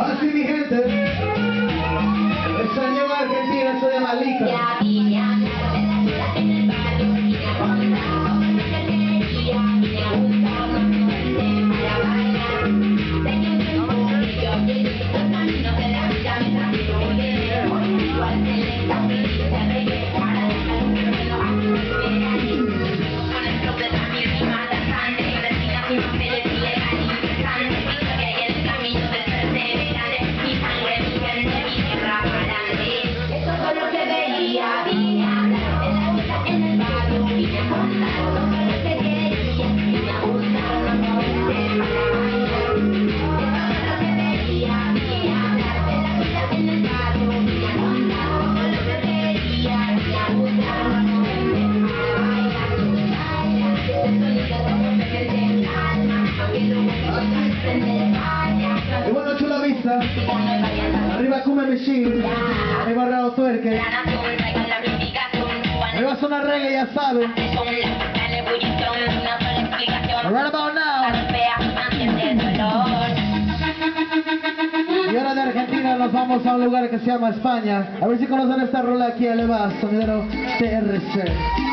Así mi gente, extraño a Argentina, soy de Malika. Y bueno, Chula Vista, arriba Cume Machine, arriba Rao Tuerque, arriba Zona Reggae, ya saben. Right about now. Y ahora de Argentina nos vamos a un lugar que se llama España. A ver si conocen esta rola aquí, elevada, sonidero TRC.